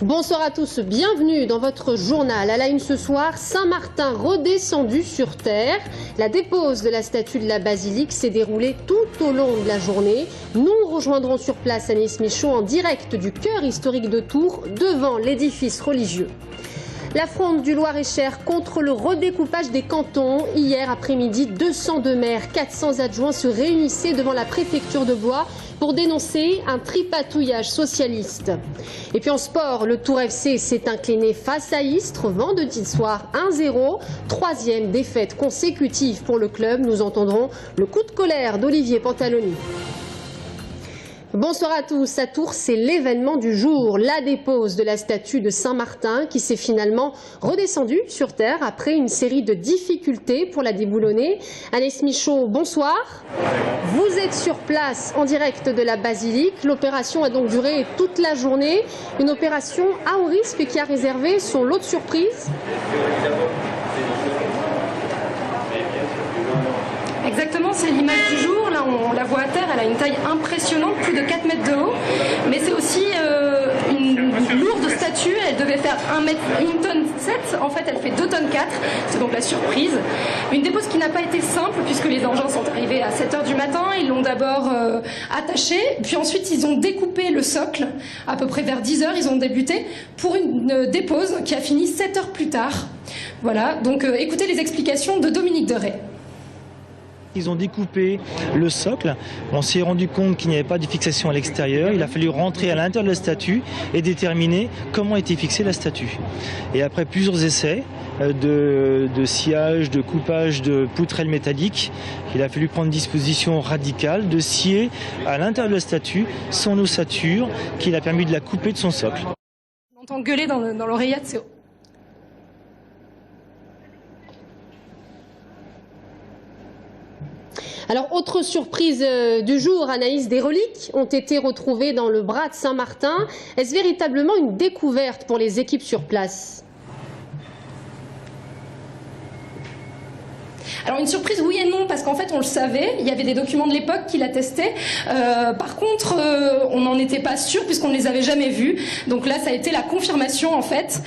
Bonsoir à tous, bienvenue dans votre journal. À la une ce soir, Saint-Martin redescendu sur terre. La dépose de la statue de la basilique s'est déroulée tout au long de la journée. Nous rejoindrons sur place Anaïs Michaud en direct du cœur historique de Tours, devant l'édifice religieux. La fronde du Loir-et-Cher contre le redécoupage des cantons. Hier après-midi, 202 maires, 400 adjoints se réunissaient devant la préfecture de Blois pour dénoncer un tripatouillage socialiste. Et puis en sport, le Tours FC s'est incliné face à Istres vendredi soir 1-0. Troisième défaite consécutive pour le club. Nous entendrons le coup de colère d'Olivier Pantaloni. Bonsoir à tous. À Tours, c'est l'événement du jour, la dépose de la statue de Saint-Martin qui s'est finalement redescendue sur terre après une série de difficultés pour la déboulonner. Anaïs Michaud, bonsoir. Vous êtes sur place en direct de la basilique. L'opération a donc duré toute la journée. Une opération à haut risque qui a réservé son lot de surprises. Exactement, c'est l'image du jour. Là, on la voit à terre, elle a une taille impressionnante, plus de 4 mètres de haut. Mais c'est aussi une lourde statue, elle devait faire 1 tonne 7. En fait, elle fait 2 tonnes 4. C'est donc la surprise. Une dépose qui n'a pas été simple, puisque les engins sont arrivés à 7 h du matin. Ils l'ont d'abord attachée, puis ensuite ils ont découpé le socle. À peu près vers 10 h, ils ont débuté pour une dépose qui a fini 7 h plus tard. Voilà, donc écoutez les explications de Dominique Deray. Ils ont découpé le socle, on s'est rendu compte qu'il n'y avait pas de fixation à l'extérieur, il a fallu rentrer à l'intérieur de la statue et déterminer comment était fixée la statue. Et après plusieurs essais de sciage, de coupage de poutrelles métalliques, il a fallu prendre une disposition radicale de scier à l'intérieur de la statue son ossature qui a permis de la couper de son socle. On entend gueuler dans l'oreillette, c'est... Alors, autre surprise du jour, Anaïs, des reliques ont été retrouvées dans le bras de Saint-Martin. Est-ce véritablement une découverte pour les équipes sur place ? Alors une surprise oui et non, parce qu'en fait on le savait, il y avait des documents de l'époque qui l'attestaient. Par contre on n'en était pas sûr puisqu'on ne les avait jamais vus. Donc là ça a été la confirmation en fait.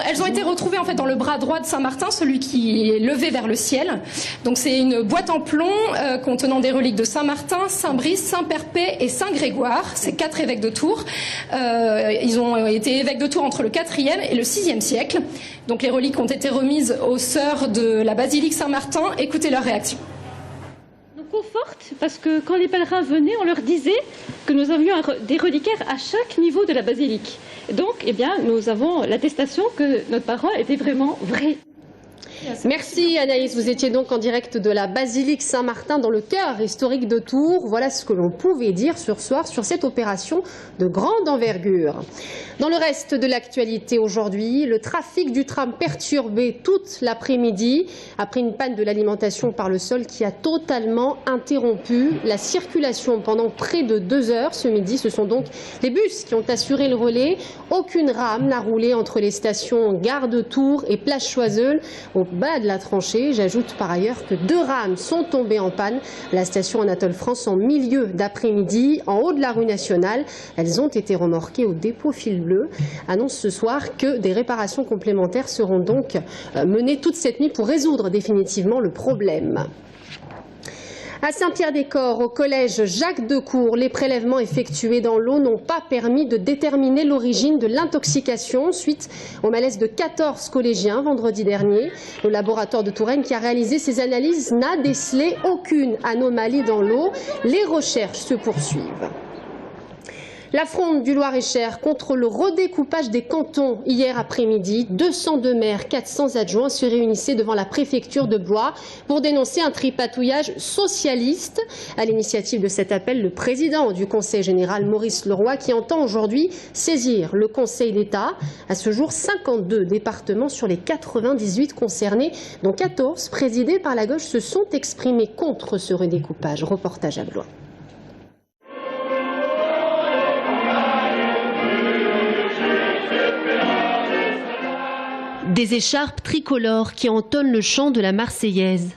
Elles ont été retrouvées en fait dans le bras droit de Saint-Martin, celui qui est levé vers le ciel. Donc c'est une boîte en plomb contenant des reliques de Saint-Martin, Saint-Brice, Saint-Perpet et Saint-Grégoire. C'est 4 évêques de Tours. Ils ont été évêques de Tours entre le 4e et le 6e siècle. Donc les reliques ont été remises aux sœurs de la basilique Saint-Martin. Écoutez leur réaction. Nous conforte parce que quand les pèlerins venaient, on leur disait que nous avions des reliquaires à chaque niveau de la basilique. Donc, eh bien, nous avons l'attestation que notre parole était vraiment vraie. Merci Anaïs, vous étiez donc en direct de la basilique Saint-Martin dans le cœur historique de Tours. Voilà ce que l'on pouvait dire ce soir sur cette opération de grande envergure. Dans le reste de l'actualité aujourd'hui, le trafic du tram perturbé toute l'après-midi après une panne de l'alimentation par le sol qui a totalement interrompu la circulation pendant près de 2 heures ce midi. Ce sont donc les bus qui ont assuré le relais. Aucune rame n'a roulé entre les stations Gare de Tours et Place Choiseul au bas de la tranchée. J'ajoute par ailleurs que 2 rames sont tombées en panne à la station Anatole France en milieu d'après-midi en haut de la rue nationale. Elles ont été remorquées au dépôt Fil Bleu. Annonce ce soir que des réparations complémentaires seront donc menées toute cette nuit pour résoudre définitivement le problème. À Saint-Pierre-des-Corps, au collège Jacques Decour, les prélèvements effectués dans l'eau n'ont pas permis de déterminer l'origine de l'intoxication suite au malaise de 14 collégiens vendredi dernier. Le laboratoire de Touraine qui a réalisé ces analyses n'a décelé aucune anomalie dans l'eau. Les recherches se poursuivent. La fronde du Loir-et-Cher contre le redécoupage des cantons. Hier après-midi, 202 maires, 400 adjoints se réunissaient devant la préfecture de Blois pour dénoncer un tripatouillage socialiste. À l'initiative de cet appel, le président du Conseil général, Maurice Leroy, qui entend aujourd'hui saisir le Conseil d'État. À ce jour, 52 départements sur les 98 concernés, dont 14 présidés par la gauche, se sont exprimés contre ce redécoupage. Reportage à Blois. Des écharpes tricolores qui entonnent le chant de la Marseillaise.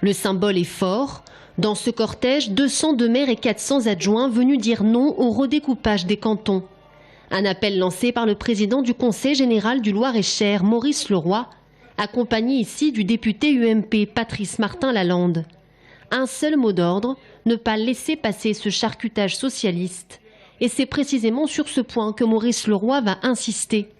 Le symbole est fort. Dans ce cortège, 202 maires et 400 adjoints venus dire non au redécoupage des cantons. Un appel lancé par le président du Conseil général du Loir-et-Cher, Maurice Leroy, accompagné ici du député UMP Patrice Martin-Lalande. Un seul mot d'ordre, ne pas laisser passer ce charcutage socialiste. Et c'est précisément sur ce point que Maurice Leroy va insister.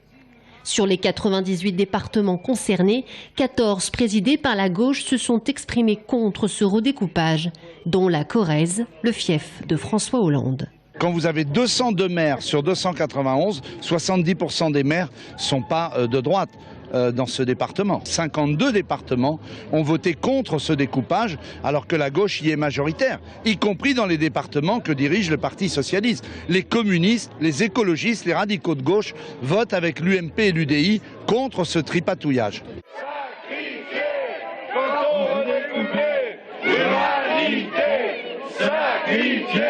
Sur les 98 départements concernés, 14 présidés par la gauche se sont exprimés contre ce redécoupage, dont la Corrèze, le fief de François Hollande. Quand vous avez 202 maires sur 291, 70% des maires ne sont pas de droite dans ce département. 52 départements ont voté contre ce découpage alors que la gauche y est majoritaire, y compris dans les départements que dirige le Parti socialiste. Les communistes, les écologistes, les radicaux de gauche votent avec l'UMP et l'UDI contre ce tripatouillage. Sacrifié, quand on redécoupait, l'humanité, sacrifié.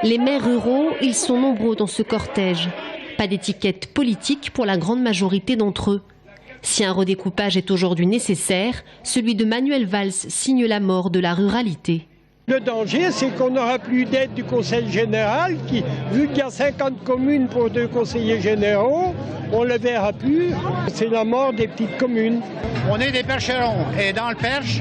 Les maires ruraux, ils sont nombreux dans ce cortège. Pas d'étiquette politique pour la grande majorité d'entre eux. Si un redécoupage est aujourd'hui nécessaire, celui de Manuel Valls signe la mort de la ruralité. Le danger, c'est qu'on n'aura plus d'aide du Conseil général, qui, vu qu'il y a 50 communes pour 2 conseillers généraux, on ne le verra plus. C'est la mort des petites communes. On est des percherons et dans le Perche,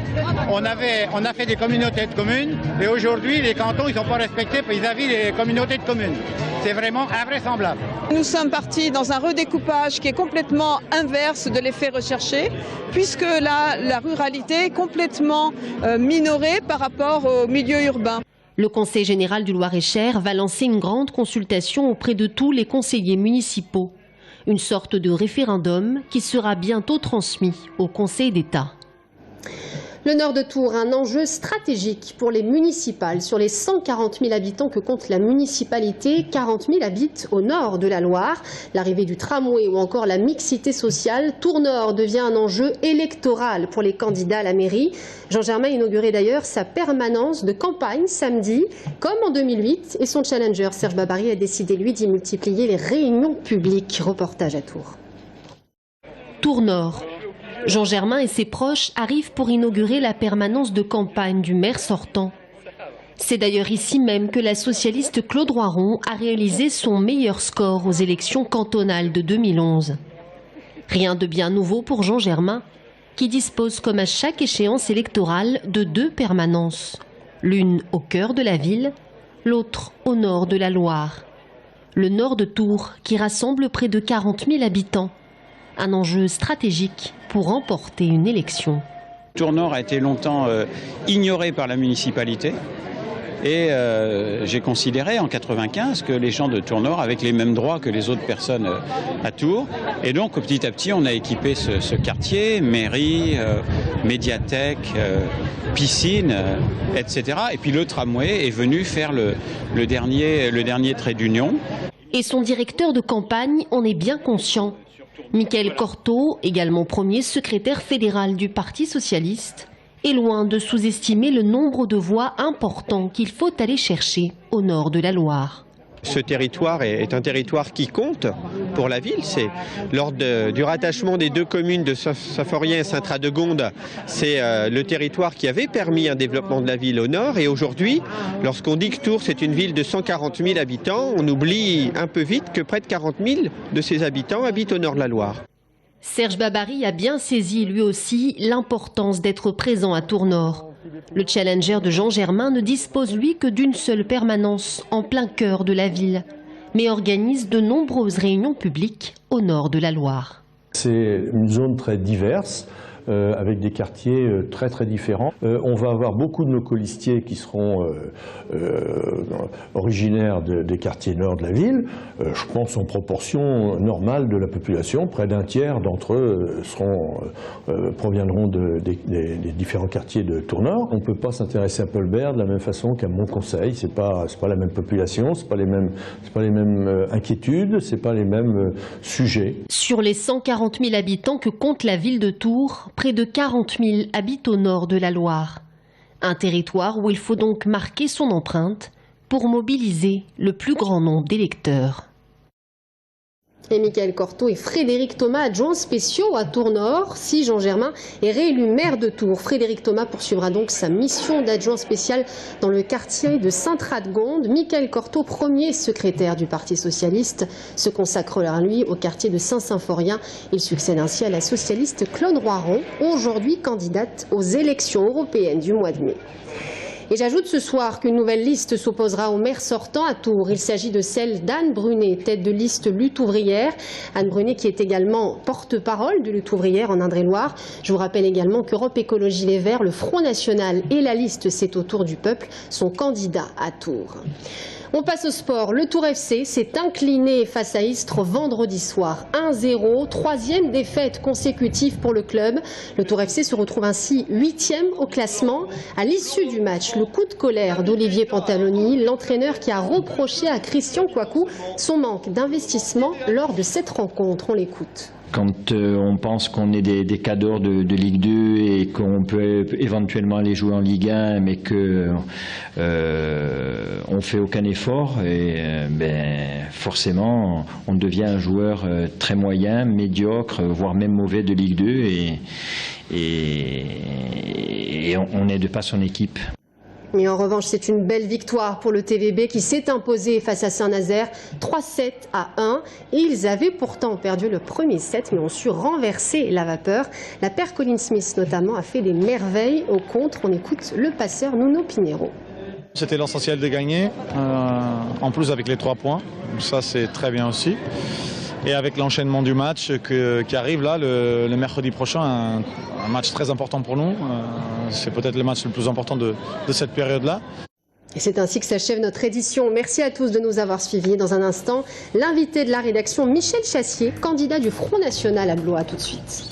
on a fait des communautés de communes et aujourd'hui les cantons ne sont pas respectés vis-à-vis des communautés de communes. C'est vraiment invraisemblable. Nous sommes partis dans un redécoupage qui est complètement inverse de l'effet recherché, puisque la ruralité est complètement minorée par rapport au milieu urbain. Le Conseil général du Loir-et-Cher va lancer une grande consultation auprès de tous les conseillers municipaux. Une sorte de référendum qui sera bientôt transmis au Conseil d'État. Le nord de Tours, un enjeu stratégique pour les municipales. Sur les 140 000 habitants que compte la municipalité, 40 000 habitent au nord de la Loire. L'arrivée du tramway ou encore la mixité sociale, Tours Nord devient un enjeu électoral pour les candidats à la mairie. Jean Germain a inauguré d'ailleurs sa permanence de campagne samedi, comme en 2008. Et son challenger, Serge Babary, a décidé, lui, d'y multiplier les réunions publiques. Reportage à Tours. Tours Nord. Jean Germain et ses proches arrivent pour inaugurer la permanence de campagne du maire sortant. C'est d'ailleurs ici même que la socialiste Claude Roiron a réalisé son meilleur score aux élections cantonales de 2011. Rien de bien nouveau pour Jean Germain, qui dispose comme à chaque échéance électorale de 2 permanences. L'une au cœur de la ville, l'autre au nord de la Loire. Le nord de Tours, qui rassemble près de 40 000 habitants. Un enjeu stratégique pour remporter une élection. Tours Nord a été longtemps ignoré par la municipalité et j'ai considéré en 1995 que les gens de Tours Nord avaient les mêmes droits que les autres personnes à Tours. Et donc petit à petit on a équipé ce quartier, mairie, médiathèque, piscine, etc. Et puis le tramway est venu faire le dernier trait d'union. Et son directeur de campagne en est bien conscient. Michael Cortot, également premier secrétaire fédéral du Parti socialiste, est loin de sous-estimer le nombre de voix importants qu'il faut aller chercher au nord de la Loire. Ce territoire est un territoire qui compte pour la ville. C'est lors du rattachement des 2 communes de Symphorien et Saint-Radegonde, c'est le territoire qui avait permis un développement de la ville au nord. Et aujourd'hui, lorsqu'on dit que Tours c'est une ville de 140 000 habitants, on oublie un peu vite que près de 40 000 de ces habitants habitent au nord de la Loire. Serge Babary a bien saisi lui aussi l'importance d'être présent à Tours Nord. Le challenger de Jean Germain ne dispose lui que d'une seule permanence en plein cœur de la ville, mais organise de nombreuses réunions publiques au nord de la Loire. C'est une zone très diverse, avec des quartiers très très différents. On va avoir beaucoup de nos colistiers qui seront originaires des quartiers nord de la ville. Je pense en proportion normale de la population, près d'un tiers d'entre eux proviendront des différents quartiers de Tours Nord. On ne peut pas s'intéresser à Paul-Bert de la même façon qu'à Montconseil. C'est pas la même population, c'est pas les mêmes inquiétudes, c'est pas les mêmes sujets. Sur les 140 000 habitants que compte la ville de Tours, près de 40 000 habitent au nord de la Loire. Un territoire où il faut donc marquer son empreinte pour mobiliser le plus grand nombre d'électeurs. Et Michael Cortot et Frédéric Thomas, adjoints spéciaux à Tours-Nord. Si Jean Germain est réélu maire de Tours, Frédéric Thomas poursuivra donc sa mission d'adjoint spécial dans le quartier de Sainte-Radegonde. Michael Cortot, premier secrétaire du Parti socialiste, se consacrera lui au quartier de Saint-Symphorien. Il succède ainsi à la socialiste Claude Roiron, aujourd'hui candidate aux élections européennes du mois de mai. Et j'ajoute ce soir qu'une nouvelle liste s'opposera au maire sortant à Tours. Il s'agit de celle d'Anne Brunet, tête de liste Lutte ouvrière. Anne Brunet qui est également porte-parole de Lutte ouvrière en Indre-et-Loire. Je vous rappelle également qu'Europe Écologie Les Verts, le Front National et la liste C'est au tour du peuple sont candidats à Tours. On passe au sport. Le Tours FC s'est incliné face à Istres vendredi soir. 1-0, troisième défaite consécutive pour le club. Le Tours FC se retrouve ainsi 8e au classement. À l'issue du match, le coup de colère d'Olivier Pantaloni, l'entraîneur qui a reproché à Christian Kouakou son manque d'investissement lors de cette rencontre. On l'écoute. Quand on pense qu'on est des cadors de Ligue 2 et qu'on peut éventuellement aller jouer en Ligue 1, mais qu'on ne fait aucun effort, et forcément on devient un joueur très moyen, médiocre, voire même mauvais de Ligue 2 et on n'aide pas son équipe. Mais en revanche, c'est une belle victoire pour le TVB qui s'est imposé face à Saint-Nazaire 3-7-1. Ils avaient pourtant perdu le premier set, mais ont su renverser la vapeur. La paire Colin Smith, notamment, a fait des merveilles au contre. On écoute le passeur Nuno Pinheiro. C'était l'essentiel de gagner, en plus avec les 3 points. Ça, c'est très bien aussi. Et avec l'enchaînement du match qui arrive là, le mercredi prochain, un match très important pour nous. C'est peut-être le match le plus important de cette période-là. Et c'est ainsi que s'achève notre édition. Merci à tous de nous avoir suivis. Dans un instant, l'invité de la rédaction, Michel Chassier, candidat du Front National à Blois. À tout de suite.